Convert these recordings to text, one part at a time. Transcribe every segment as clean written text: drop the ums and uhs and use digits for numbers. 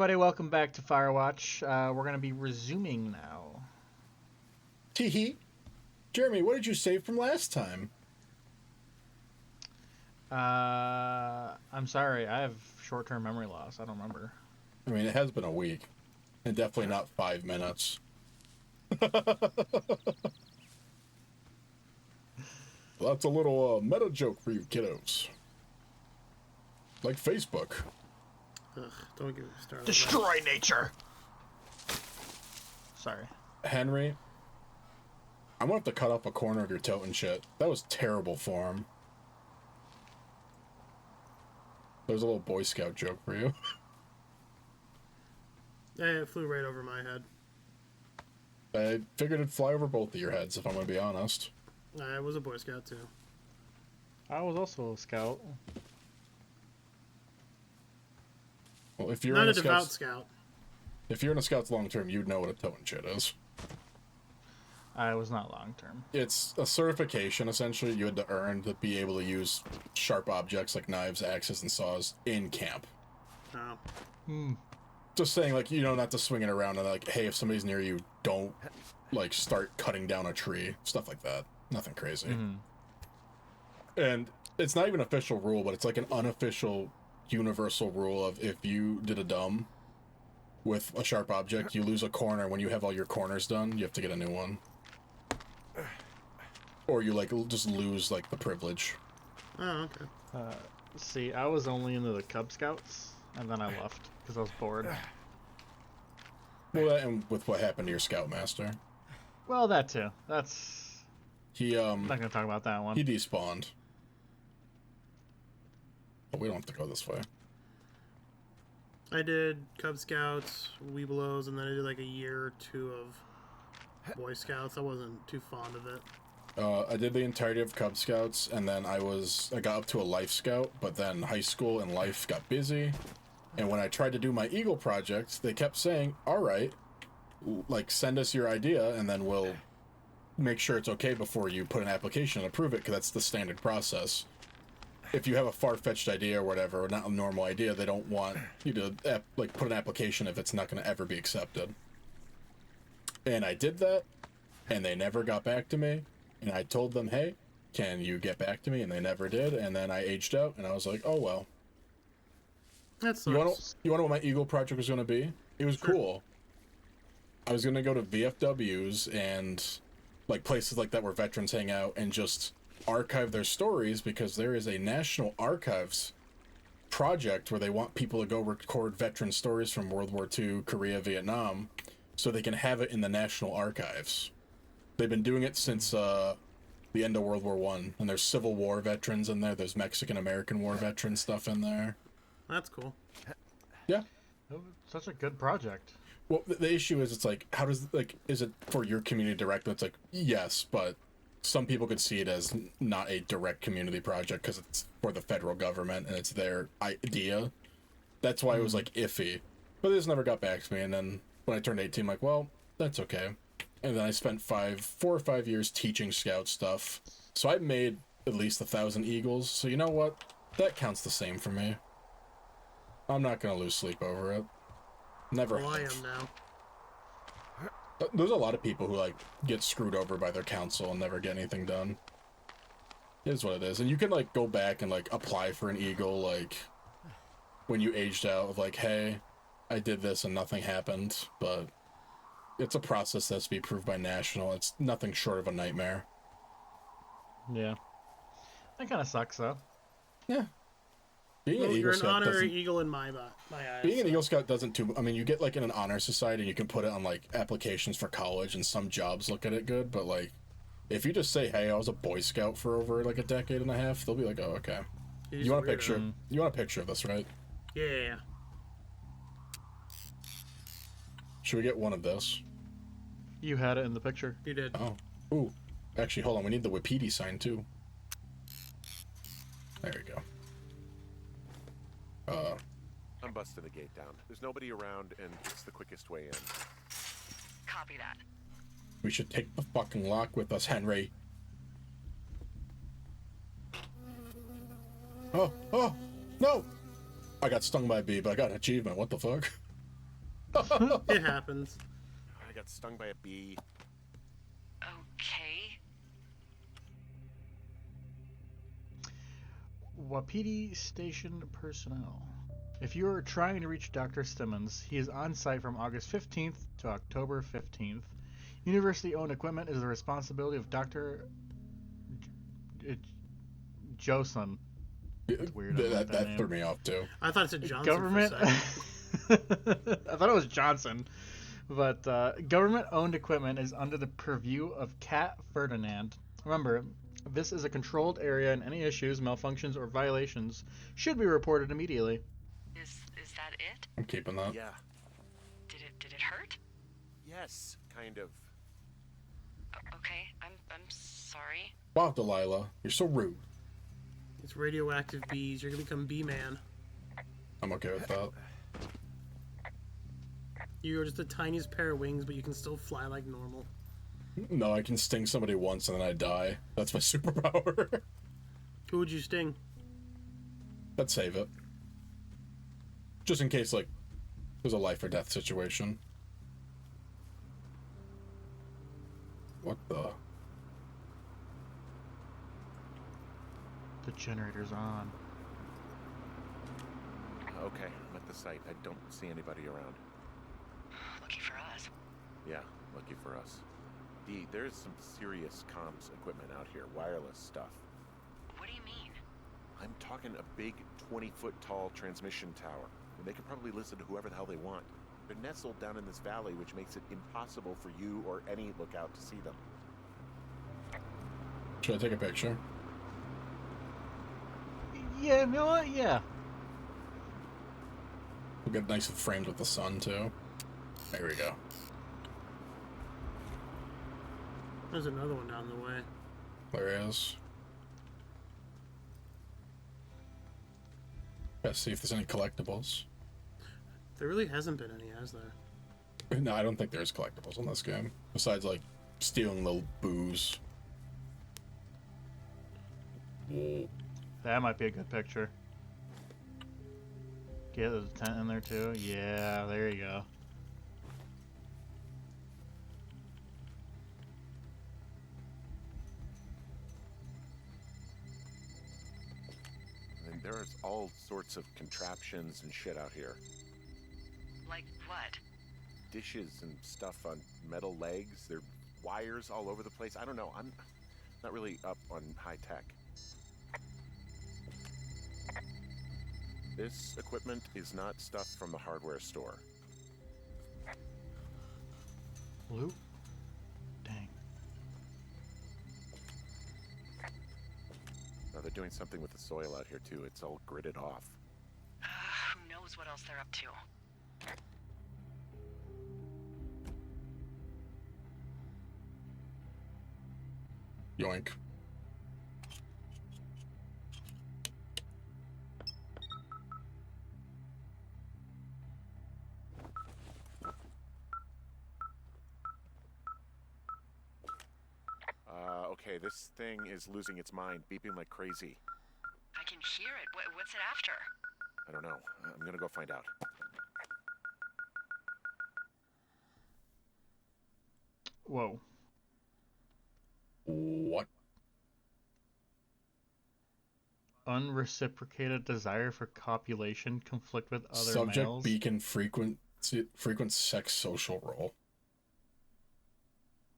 everybody, welcome back to Firewatch. We're going to be resuming now. Tee-hee. Jeremy, what did you save from last time? I'm sorry, I have short-term memory loss. I don't remember. I mean, it has been a week. And definitely not 5 minutes. That's a little meta joke for you kiddos. Like Facebook. Ugh, don't get me started. Destroy nature! Sorry. Henry, I'm gonna have to cut off a corner of your tote and shit. That was terrible form. There's a little Boy Scout joke for you. Yeah, it flew right over my head. I figured it'd fly over both of your heads, if I'm gonna be honest. I was a Boy Scout too. I was also a scout. Well, if you're Not in a a devout Scouts, scout. if you're in a Scouts long term, you'd know what a tote and shit is. I was not long-term. It's a certification, essentially, you had to earn to be able to use sharp objects like knives, axes, and saws in camp. Oh. Just saying, like, you know, not to swing it around and, like, hey, if somebody's near you, don't, like, start cutting down a tree. Stuff like that. Nothing crazy. And it's not even an official rule, but it's like an unofficial universal rule of if you did a dumb with a sharp object, you lose a corner. When you have all your corners done, you have to get a new one. Or you, like, just lose, like, the privilege. Oh, okay. See, I was only into the Cub Scouts, and then I left because I was bored. Well, that, and with what happened to your Scoutmaster. Well, that too. That's... He, I'm not going to talk about that one. he despawned. But we don't have to go this way. I did Cub Scouts, Weebelows, and then I did like a year or two of Boy Scouts. I wasn't too fond of it. I did the entirety of Cub Scouts, and then I got up to a Life Scout, but then high school and life got busy. And when I tried to do my Eagle project, they kept saying, all right, like, send us your idea, and then we'll make sure it's okay before you put an application and approve it, because that's the standard process. If you have a far-fetched idea or whatever, or not a normal idea, they don't want you to, like, put an application if it's not going to ever be accepted. And I did that, and they never got back to me. And I told them, hey, can you get back to me? And they never did. And then I aged out, and I was like, oh, well. That sucks. You want to know what my Eagle project was going to be? It was cool. I was going to go to VFWs and, like, places like that where veterans hang out and just archive their stories, because there is a National Archives project where they want people to go record veteran stories from World War II, Korea, Vietnam, so they can have it in the National Archives. They've been doing it since the end of World War I, and there's Civil War veterans in there, there's Mexican-American War veteran stuff in there. That's cool. Yeah. Such a good project. Well, the issue is, it's like, how does, like, is it for your community directly? It's like, yes, but some people could see it as not a direct community project because it's for the federal government and it's their idea. That's why it was, like, iffy. But they just never got back to me, and then when I turned 18, I'm like, well, that's okay. And then I spent 4 or 5 years teaching scout stuff. So I made at least 1,000 Eagles. So you know what? That counts the same for me. I'm not going to lose sleep over it. Never Well, I have. am now. There's a lot of people who, like, get screwed over by their council and never get anything done. It is what it is. And you can, like, go back and, like, apply for an Eagle, like, when you aged out, of like, hey, I did this and nothing happened, but it's a process that's to be approved by National. It's nothing short of a nightmare. Yeah. That kind of sucks, though. Yeah. Being Well, an Eagle you're an Scout honorary doesn't... eagle in my eyes. Being an Eagle Scout doesn't too... I mean, you get, like, in an honor society, and you can put it on, like, applications for college, and some jobs look at it good, but, like, if you just say, hey, I was a Boy Scout for over, like, a decade and a half, they'll be like, oh, okay. You want a picture? You want a picture of this, right? Yeah. Should we get one of this? You had it in the picture. You did. Oh. Ooh. Actually, hold on. We need the Wapiti sign, too. There we go. I'm busting the gate down. There's nobody around, and it's the quickest way in. Copy that. We should take the fucking lock with us, Henry. Oh, no! I got stung by a bee, but I got an achievement. What the fuck? It happens. I got stung by a bee. Okay. Wapiti Station personnel. If you are trying to reach Dr. Stimmons, he is on site from August 15th to October 15th. University-owned equipment is the responsibility of Dr. Johnson. That's weird. I don't like That name. threw me off too. I thought it said Johnson Government. for a second. I thought it was Johnson, but government-owned equipment is under the purview of Cat Ferdinand. Remember, this is a controlled area, and any issues, malfunctions, or violations should be reported immediately. Is that it? I'm keeping that. Yeah. Did it hurt? Yes, kind of. Okay. I'm sorry. Wow, Delilah, you're so rude. It's radioactive bees. You're gonna become bee man. I'm okay with that. You're just the tiniest pair of wings, but you can still fly like normal. No, I can sting somebody once and then I die. That's my superpower. Who would you sting? Let's save it. Just in case, like, there's a life or death situation. What the? The generator's on. Okay, I'm at the site. I don't see anybody around. Lucky for us. Yeah, lucky for us. There's some serious comms equipment out here, wireless stuff. What do you mean? I'm talking a big 20-foot tall transmission tower. And they can probably listen to whoever the hell they want. They're nestled down in this valley, which makes it impossible for you or any lookout to see them. Should I take a picture? Yeah, you know what? Yeah. We'll get nice and framed with the sun, too. There we go. There's another one down the way. There he is. Gotta see if there's any collectibles. There really hasn't been any, has there? No, I don't think there's collectibles in this game. Besides, like, stealing the booze. That might be a good picture. Get the tent in there too. Yeah, there you go. And there's all sorts of contraptions and shit out here. Like what? Dishes and stuff on metal legs. There are wires all over the place. I don't know. I'm not really up on high tech. This equipment is not stuff from the hardware store. Loot? Dang. Now they're doing something with the soil out here too. It's all gridded off. Who knows what else they're up to? Yoink. Okay, this thing is losing its mind, beeping like crazy. I can hear it. What's it after? I don't know. I'm gonna go find out. Whoa. What? Unreciprocated desire for copulation conflict with other Subject males. beacon frequent sex social role.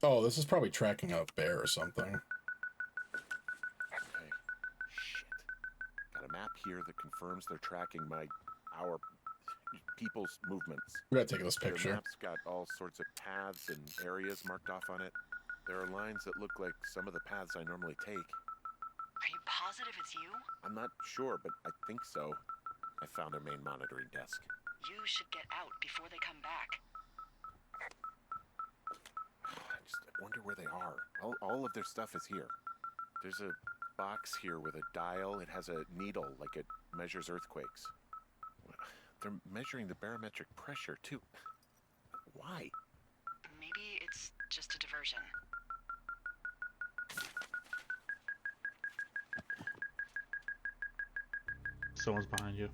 Oh, this is probably tracking a bear or something. Okay. Shit. Got a map here that confirms they're tracking our people's movements. We gotta take this Their picture. map's got all sorts of paths and areas marked off on it. There are lines that look like some of the paths I normally take. Are you positive it's you? I'm not sure, but I think so. I found their main monitoring desk. You should get out before they come back. I wonder where they are. All of their stuff is here. There's a box here with a dial. It has a needle, like it measures earthquakes. They're measuring the barometric pressure, too. Why? Maybe it's just a diversion. Someone's behind you.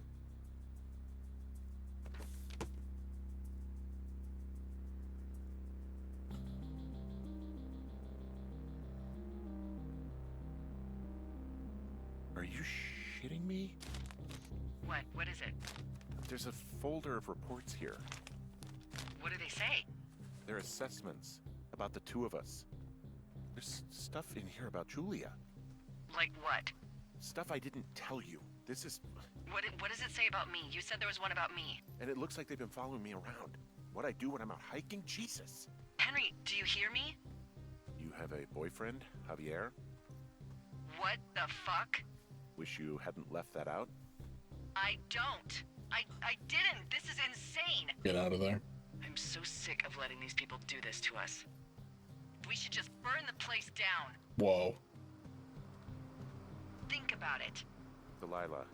you shitting me? What? What is it? There's a folder of reports here. What do they say? They're assessments about the two of us. There's stuff in here about Julia. Like what? Stuff I didn't tell you. This is... What does it say about me? You said there was one about me. And it looks like they've been following me around. What I do when I'm out hiking? Jesus. Henry, do you hear me? You have a boyfriend, Javier? What the fuck? Wish you hadn't left that out. I don't. I didn't. This is insane. Get out of there. I'm so sick of letting these people do this to us. We should just burn the place down. Whoa. Think about it. Delilah,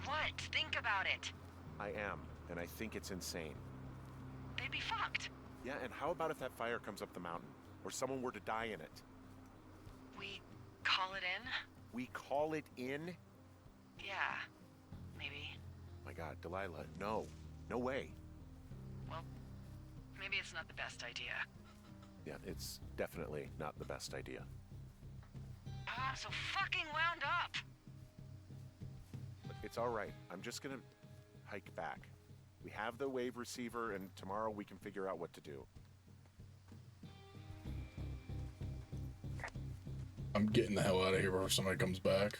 What? Think about it. I am, and I think it's insane. They'd be fucked. Yeah, and how about if that fire comes up the mountain? Or someone were to die in it? We call it in? We call it in? Yeah. Maybe. My God, Delilah, no. No way. Well, maybe it's not the best idea. Yeah, it's definitely not the best idea. Ah, so fucking wound up. It's all right. I'm just gonna hike back. We have the wave receiver, and tomorrow we can figure out what to do. I'm getting the hell out of here before somebody comes back.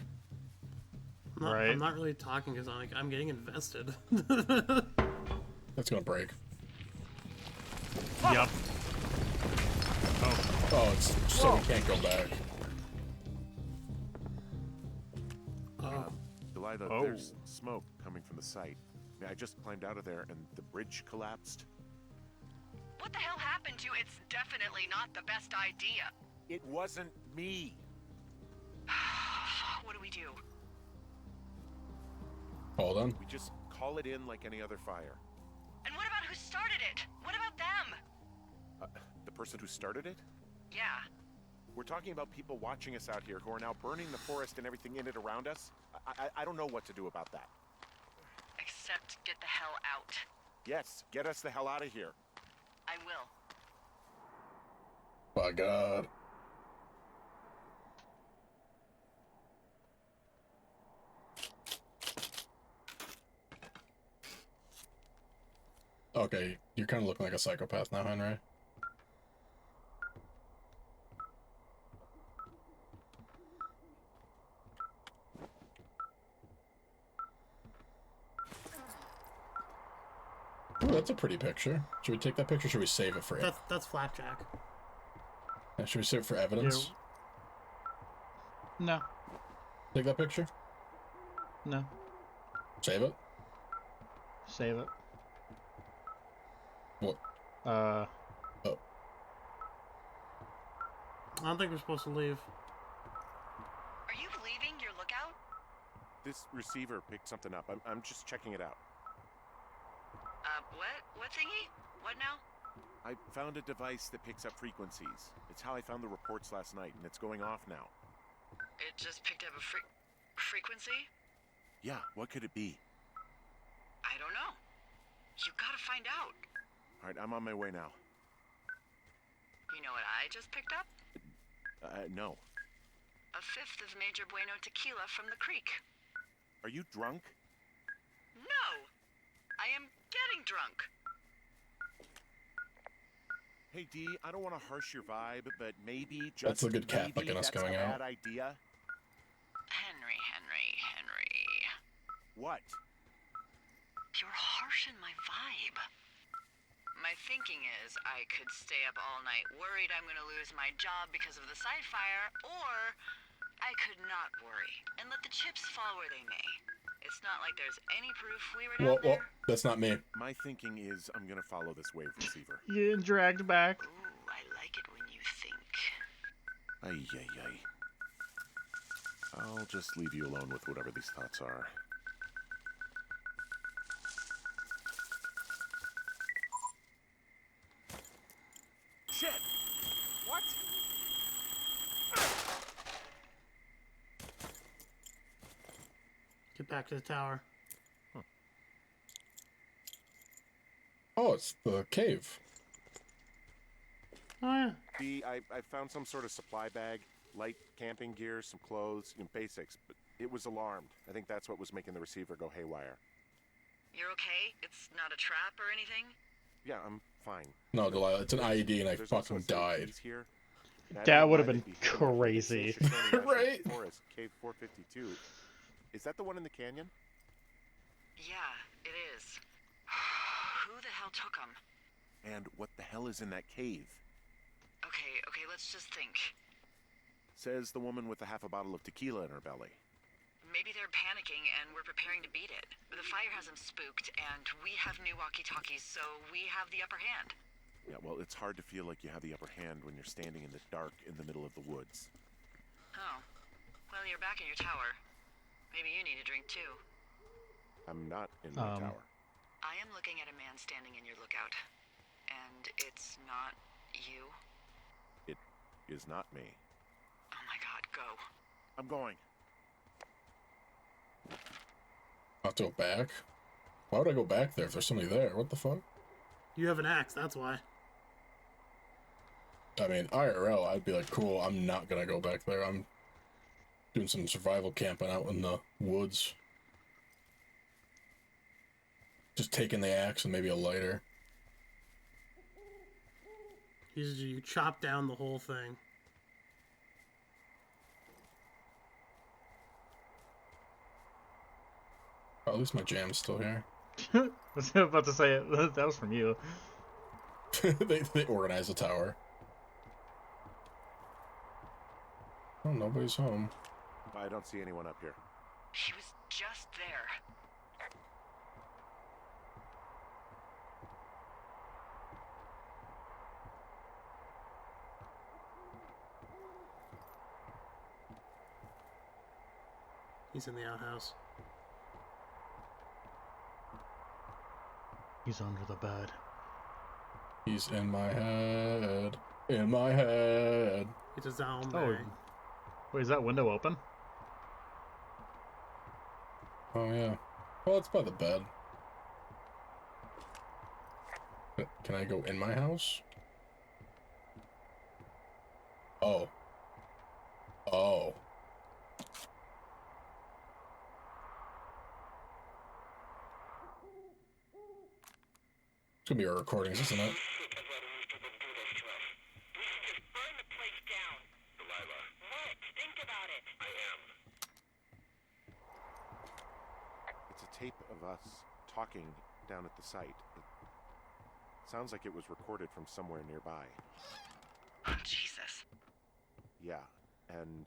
Right. I'm not really talking because I'm getting invested. That's gonna break. Yup. Oh, it's so we can't go back. Delilah, Oh. there's smoke coming from the site. I just climbed out of there, and the bridge collapsed. What the hell happened to you? It's definitely not the best idea. It wasn't me. What do we do? Hold on. We just call it in like any other fire. And what about who started it? What about them? The person who started it? Yeah. We're talking about people watching us out here who are now burning the forest and everything in it around us. I don't know what to do about that. Except get the hell out. Yes, get us the hell out of here. I will. My God. Okay, you're kind of looking like a psychopath now, Henry. Ooh, that's a pretty picture. Should we take that picture? Or should we save it for it? That's Flapjack. Should we save it for evidence? No. Take that picture. No. Save it. Save it. What? Uh. Oh. I don't think we're supposed to leave. Are you leaving your lookout? This receiver picked something up. I'm just checking it out. What? What thingy? What now? I found a device that picks up frequencies. It's how I found the reports last night, and it's going off now. It just picked up a frequency? Yeah, what could it be? I don't know. You gotta find out. All right, I'm on my way now. You know what I just picked up? No. A fifth of Major Bueno tequila from the creek. Are you drunk? No! I am getting drunk. Hey, D, I don't want to harsh your vibe, but maybe just That's a good cat maybe looking us that's going a out. bad idea. Henry. What? You're harshing my vibe. My thinking is I could stay up all night worried I'm gonna lose my job because of the side fire, or I could not worry and let the chips fall where they may. It's not like there's any proof we were down Well, there. that's not me. My thinking is I'm gonna follow this wave receiver. You getting dragged back. Ooh, I like it when you think. Ay, ay, ay. I'll just leave you alone with whatever these thoughts are. Shit! What? Get back to the tower. Oh, it's the cave. Oh yeah. I found some sort of supply bag, light camping gear, some clothes, basics, but It was alarmed. I think that's what was making the receiver go haywire. You're okay? It's not a trap or anything? Yeah, I'm fine. No, Delilah, it's an IED and I There's also fucking a set of died. keys here. And I That don't know would have why been they'd be hidden up here. They say crazy. it's your Stony National Right? Forest, Cave 452. Is that the one in the canyon? Yeah, it is. Who the hell took them? And what the hell is in that cave? Okay, let's just think. Says the woman with a half a bottle of tequila in her belly. Maybe they're panicking and we're preparing to beat it. The fire has them spooked, and we have new walkie-talkies, so we have the upper hand. Yeah, well, it's hard to feel like you have the upper hand when you're standing in the dark in the middle of the woods. Oh. Well, you're back in your tower. Maybe you need a drink, too. I'm not in my tower. I am looking at a man standing in your lookout. And it's not you? It is not me. Oh my god, go. I'm going. I'll have to go back? Why would I go back there if there's somebody there? What the fuck? You have an axe, that's why. I mean, IRL, I'd be like, cool, I'm not gonna go back there. I'm doing some survival camping out in the woods. Just taking the axe and maybe a lighter. You chop down the whole thing. Oh, at least my jam's still here. I was about to say it. That was from you. they organize the tower. Oh, nobody's home. I don't see anyone up here. He was just there. He's in the outhouse. He's under the bed. He's in my head. In my head. It's a zombie. Oh, wait, is that window open? Oh, yeah. Well, it's by the bed. Can I go in my house? Oh. Oh. It's gonna be our recordings, isn't it? It's a tape of us talking down at the site. It sounds like it was recorded from somewhere nearby. Oh, Jesus. Yeah, and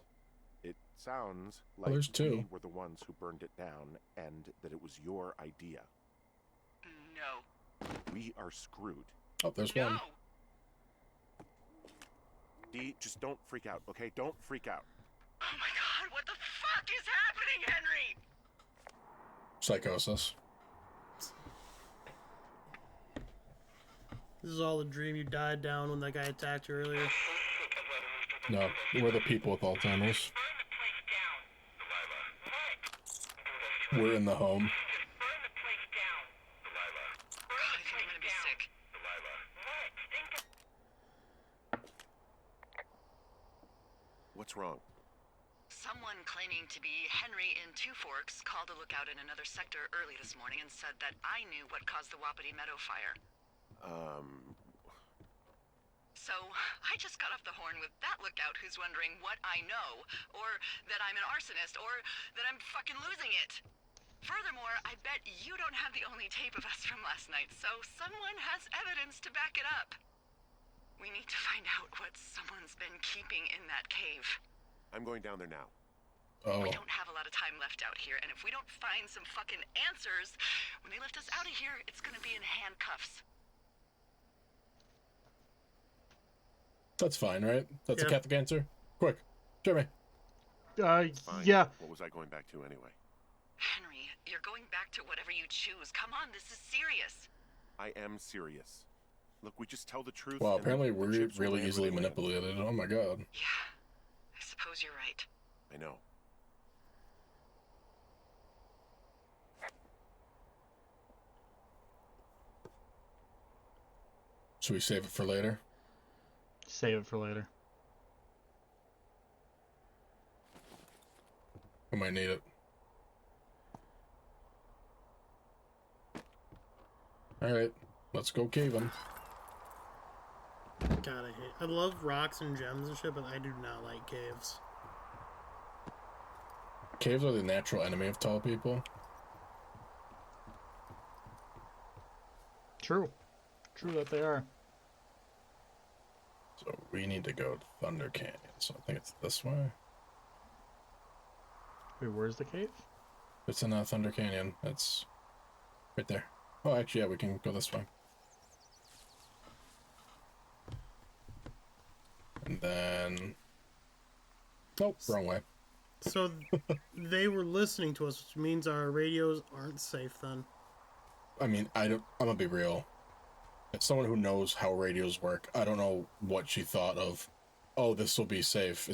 it sounds like there's two. we were the ones who burned it down and that it was your idea. No. We are screwed. Oh, there's No! one. Dee, just don't freak out, okay? Don't freak out. Oh my god, what the fuck is happening, Henry? Psychosis. This is all a dream. You died down when that guy attacked you earlier. No, we're the people with Alzheimer's. We're in the home. God, I think I'm gonna be sick. What's wrong? Someone claiming to be Henry in Two Forks called a lookout in another sector early this morning and said that I knew what caused the Wapiti Meadow fire. So, I just got off the horn with that lookout who's wondering what I know, or that I'm an arsonist, or that I'm fucking losing it. Furthermore, I bet you don't have the only tape of us from last night, so someone has evidence to back it up. We need to find out what someone's been keeping in that cave. I'm going down there now. Oh. We don't have a lot of time left out here, and if we don't find some fucking answers, when they lift us out of here, it's gonna be in handcuffs. That's fine, right? That's a Yeah. Catholic answer? Quick. Jeremy. Fine. Yeah. What was I going back to anyway? Henry, you're going back to whatever you choose. Come on, this is serious. I am serious. Look, we just tell the truth. Wow, and apparently the we're chips will really land easily where they land. manipulated. Oh my god. Yeah, I suppose you're right. I know. Should we save it for later? Save it for later. I might need it. Alright, let's go caving. God, I love rocks and gems and shit, but I do not like caves. Caves are the natural enemy of tall people. True. True that they are. So we need to go to Thunder Canyon. So I think it's this way. Wait, where's the cave? It's in Thunder Canyon. It's right there. Oh, actually, yeah, we can go this way. And then... Nope, wrong way. So they were listening to us, which means our radios aren't safe then. I mean, I'm gonna be real. As someone who knows how radios work, I don't know what she thought of, oh, this will be safe.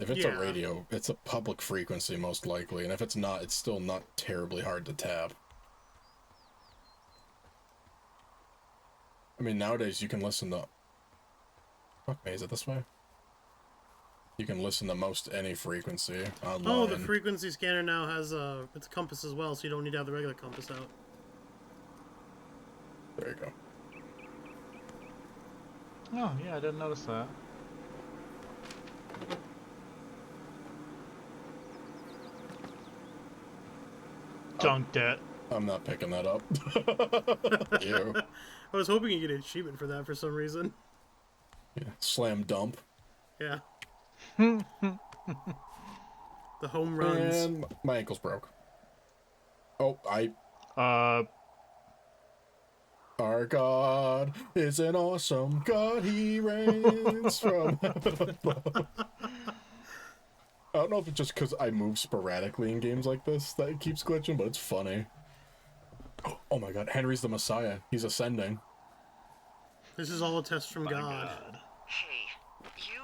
If it's a radio, it's a public frequency most likely, and if it's not, it's still not terribly hard to tap. I mean, nowadays you can listen to... Fuck me, is it this way? You can listen to most any frequency online. Oh, the frequency scanner now has it's a compass as well, so you don't need to have the regular compass out. There you go. Oh, yeah, I didn't notice that. Dunked it. I'm not picking that up. Ew. I was hoping you get an achievement for that for some reason. Yeah. Slam dunk. Yeah. The home runs. And my ankle's broke. Oh, Our God is an awesome God. He reigns from heaven above. I don't know if it's just because I move sporadically in games like this that it keeps glitching, but it's funny. Oh my God, Henry's the Messiah. He's ascending. This is all a test from God. Hey, you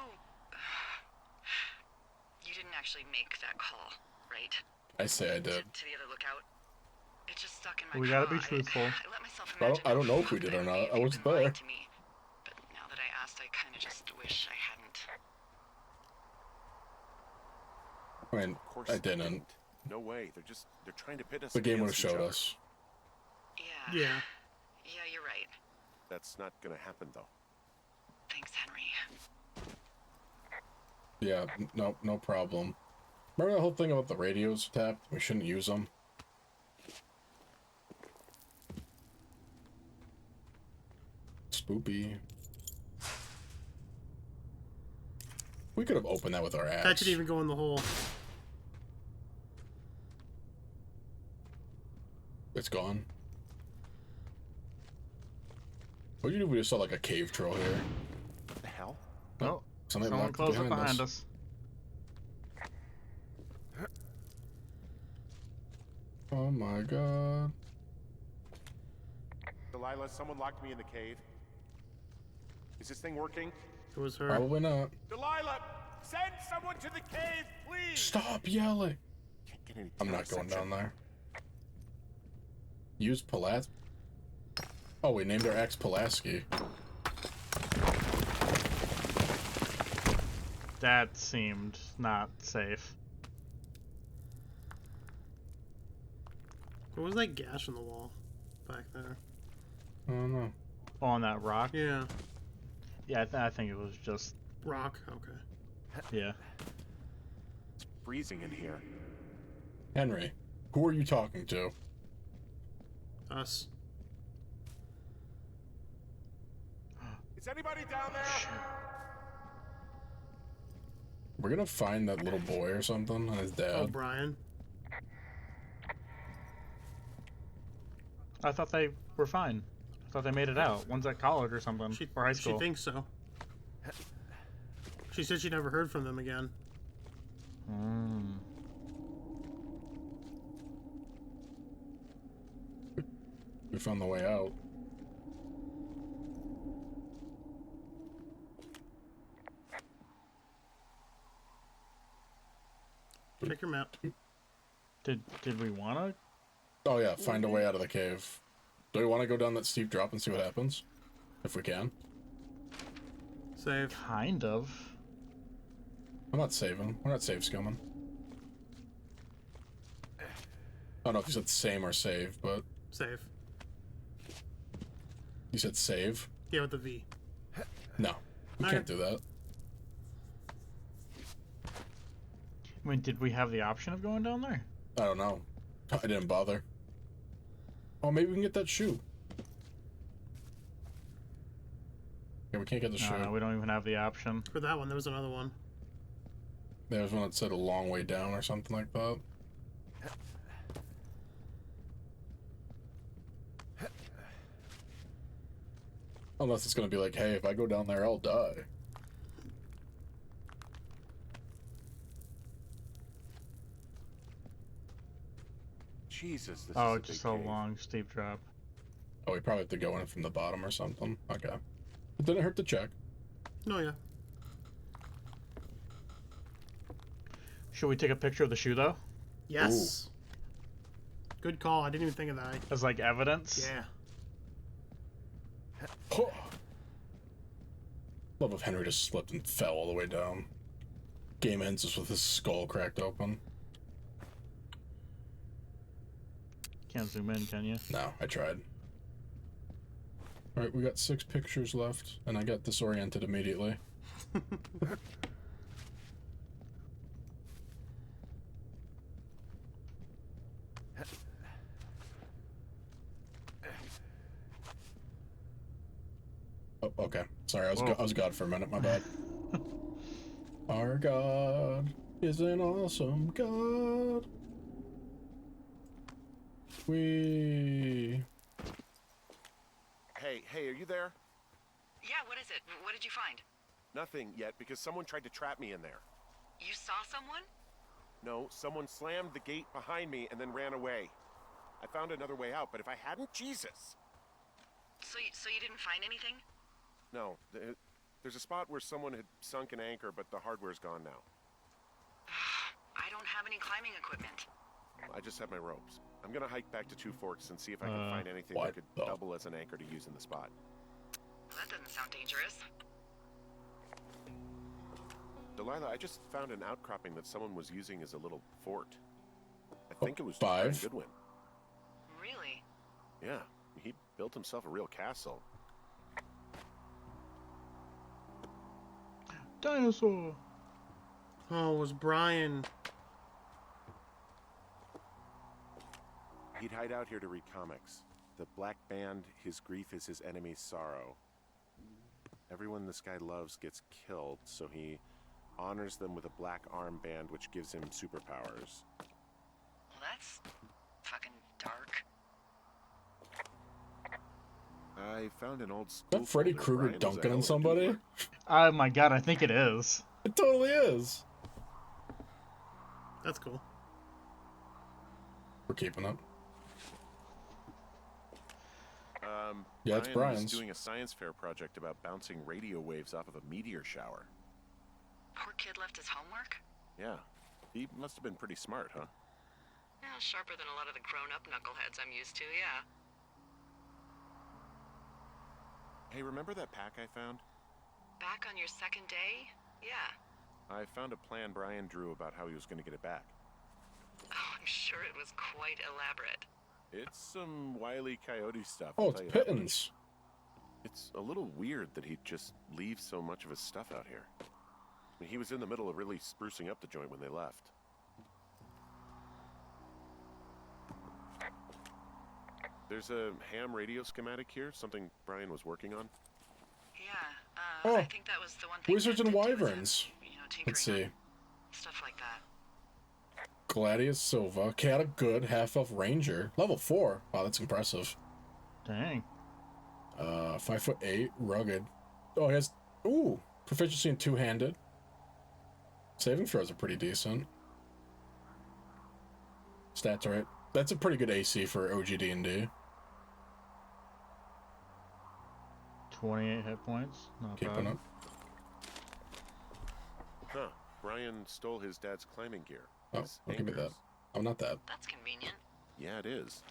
didn't actually make that call, right? I say I did. To the other lookout. It just stuck in my We craw. gotta be truthful. I let myself imagine I don't know how if we did or fucked I'd be not. if I you'd wasn't been lying there. to me. But now that I asked, I kind of just wish I hadn't. I mean, Of course I they didn't. No way. They're trying to pit us. The game would have against each showed other. us. Yeah. Yeah. Yeah, you're right. That's not gonna happen though. Thanks, Henry. Yeah, no problem. Remember the whole thing about the radios tapped? We shouldn't use them. Spoopy. We could have opened that with our axe. That could even go in the hole. It's gone. What'd you do if we just saw like a cave troll here? What the hell? Oh, Somebody someone locked closed up behind behind us. us. Oh my God. Delilah, someone locked me in the cave. Is this thing working? It was her. Probably not. Delilah, send someone to the cave, please. Stop yelling. Can't get any I'm not going reception. down there. Use Pulaski. Oh, we named our ex Pulaski. That seemed not safe. What was that gash in the wall back there? I don't know. Oh, on that rock? Yeah. Yeah, I think it was just, Rock. Okay. yeah. It's freezing in here. Henry, who are you talking to? Us. Is anybody down there? We're gonna find that little boy or something and his Oh, dad. Brian. I thought they were fine. I thought they made it out. One's at college or something, or high school. She thinks so. She said she never heard from them again. Mm. We found the way out. Check your map. Did we wanna? Oh yeah, find a way out of the cave. Do we want to go down that steep drop and see what happens? If we can. Save. Kind of. I'm not saving. We're not save scumming. I don't know if you said same or save, but Save. You said save? Yeah, with the V. No, you Okay. can't do that. I mean, did we have the option of going down there? I don't know. I didn't bother. Oh, maybe we can get that shoe. Yeah, we can't get the shoe. No, we don't even have the option. For that one, there was another one. There was one that said a long way down or something like that. Unless it's gonna be like, hey, if I go down there, I'll die. Jesus, this Oh, is a it's just big a cave. long, steep drop. Oh, we probably have to go in from the bottom or something. Okay. It didn't hurt to check. No, yeah. Should we take a picture of the shoe, though? Yes. Good call. I didn't even think of that. As, like, evidence? Yeah. Love if Henry just slipped and fell all the way down. Game ends just with his skull cracked open. Can't zoom in, can you? No, I tried. Alright, we got 6 pictures left, and I got disoriented immediately. Oh, okay. Sorry, I was God for a minute, my bad. Our God is an awesome God. We... Hey, are you there? Yeah, what is it? What did you find? Nothing yet, because someone tried to trap me in there. You saw someone? No, someone slammed the gate behind me and then ran away. I found another way out, but if I hadn't, Jesus! So you didn't find anything? No, there's a spot where someone had sunk an anchor, but the hardware's gone now. I don't have any climbing equipment. I just have my ropes. I'm gonna hike back to Two Forks and see if I can find anything what that could the- double as an anchor to use in the spot. That doesn't sound dangerous. Delilah, I just found an outcropping that someone was using as a little fort. I think it was 5? Brian Goodwin. Really? Yeah, he built himself a real castle. Dinosaur! Oh, it was Brian. He'd hide out here to read comics. The Black Band, his grief is his enemy's sorrow. Everyone this guy loves gets killed, so he honors them with a black armband which gives him superpowers. Well, that's fucking dark. I found an old Is school that Freddy folder. Krueger Brian was a dunking hell on of a somebody? doer. Oh my god, I think it is. It totally is. That's cool. We're keeping it. Yeah, Brian it's Brian's. was doing a science fair project about bouncing radio waves off of a meteor shower. Poor kid left his homework? Yeah, he must have been pretty smart, huh? Yeah, sharper than a lot of the grown-up knuckleheads I'm used to, yeah. Hey, remember that pack I found? Back on your second day? Yeah. I found a plan Brian drew about how he was going to get it back. Oh, I'm sure it was quite elaborate. It's some Wile E. Coyote stuff. Oh, I'll it's tell you that much. Pittance. It's a little weird that he'd just leave so much of his stuff out here. I mean, he was in the middle of really sprucing up the joint when they left. There's a ham radio schematic here, something Brian was working on. Yeah, Oh, I think that was the one thing. Wizards Ned and did do with Wyverns. him, you know, tinkering Let's see. on stuff like that. Gladius Silva, Cat of Good, Half Elf Ranger, level 4. Wow, that's impressive. Dang. 5'8", rugged. Oh, he has proficiency in two-handed. Saving throws are pretty decent. Stats are right. That's a pretty good AC for OG&D. 28 hit points. Not Keeping bad. up. Huh. Brian stole his dad's climbing gear. Oh, His I'll give me that. anchors. Oh, not that. That's convenient. Yeah, it is.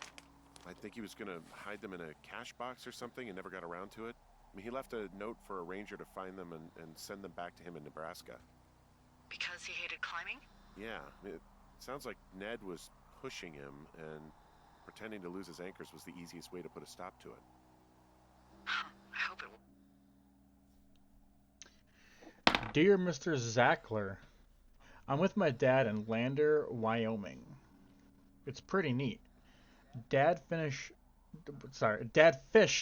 I think he was going to hide them in a cash box or something and never got around to it. I mean, he left a note for a ranger to find them and send them back to him in Nebraska. Because he hated climbing? Yeah, it sounds like Ned was pushing him, and pretending to lose his anchors was the easiest way to put a stop to it. Dear Mr. Zackler, I'm with my dad in Lander, Wyoming. It's pretty neat. Dad fished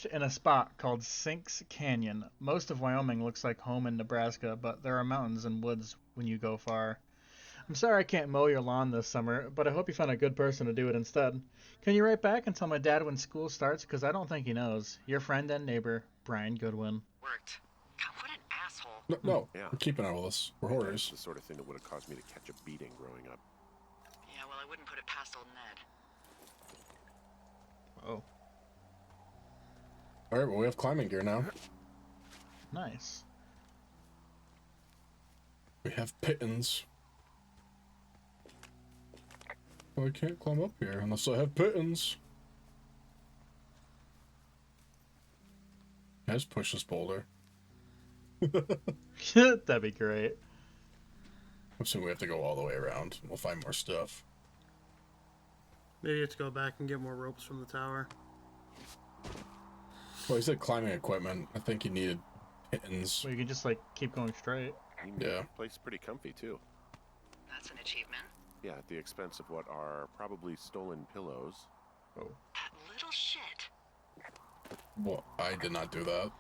in a spot called Sinks Canyon. Most of Wyoming looks like home in Nebraska, but there are mountains and woods when you go far. I'm sorry I can't mow your lawn this summer, but I hope you find a good person to do it instead. Can you write back and tell my dad when school starts? Because I don't think he knows. Your friend and neighbor, Brian Goodwin. Worked. God, what an asshole. No, Yeah. we're keeping up with this. We're That's hoarders. the sort of thing that would have caused me to catch a beating growing up. Yeah, well, I wouldn't put it past old Ned. Oh, Alright, well, we have climbing gear now. nice. We have pittons. Well, I can't climb up here unless I have pittons. Can I just push this boulder? That'd be great. I'm assuming we have to go all the way around. We'll find more stuff. Maybe you have to go back and get more ropes from the tower. Well, he said climbing equipment. I think he needed pittons. So you can just, like, keep going straight. Yeah. The place is pretty comfy, too. That's an achievement. Yeah, at the expense of what are probably stolen pillows. Oh. That little shit. Well, I did not do that.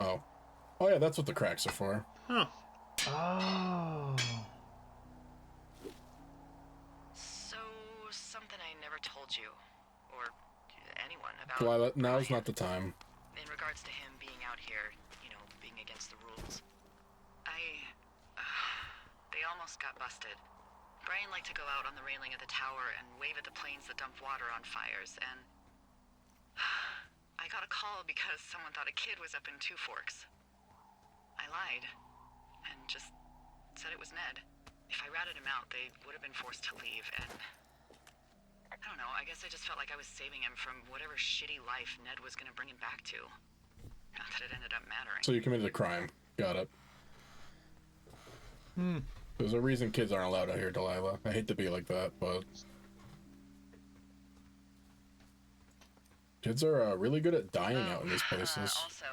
Oh. Oh, yeah, that's what the cracks are for. Huh. Oh. So, something I never told you, or anyone about. Delilah, now's Brian. not the time. In regards to him being out here, you know, being against the rules. They almost got busted. Brian liked to go out on the railing of the tower and wave at the planes that dump water on fires, and I got a call because someone thought a kid was up in Two Forks. I lied, and just said it was Ned. If I ratted him out, they would have been forced to leave, and I don't know, I guess I just felt like I was saving him from whatever shitty life Ned was gonna bring him back to. Not that it ended up mattering. So you committed a crime. Got it. There's a reason kids aren't allowed out here, Delilah. I hate to be like that, but kids are really good at dying out in these places. Also,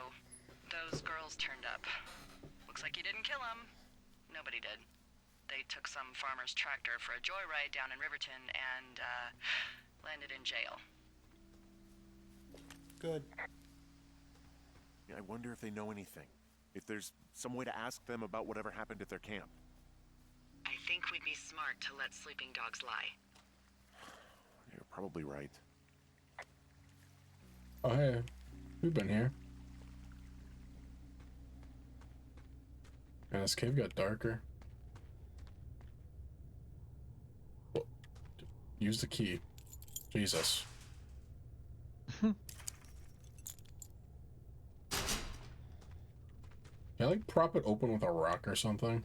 those girls turned up. Looks like you didn't kill them. Nobody did. They took some farmer's tractor for a joyride down in Riverton and, landed in jail. Good. Yeah, I wonder if they know anything. If there's some way to ask them about whatever happened at their camp. I think we'd be smart to let sleeping dogs lie. You're probably right. Oh, hey. We've been here. Man, this cave got darker. Well, use the key. Jesus. Can I, like, prop it open with a rock or something?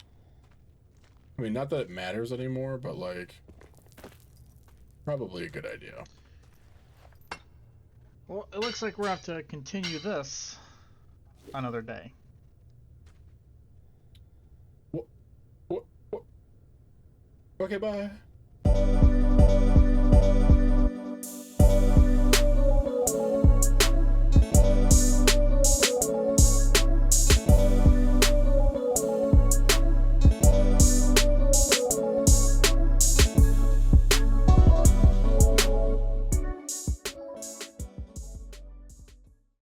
I mean, not that it matters anymore, but, like, probably a good idea. Well, it looks like we're going to have to continue this another day. What? Okay, bye.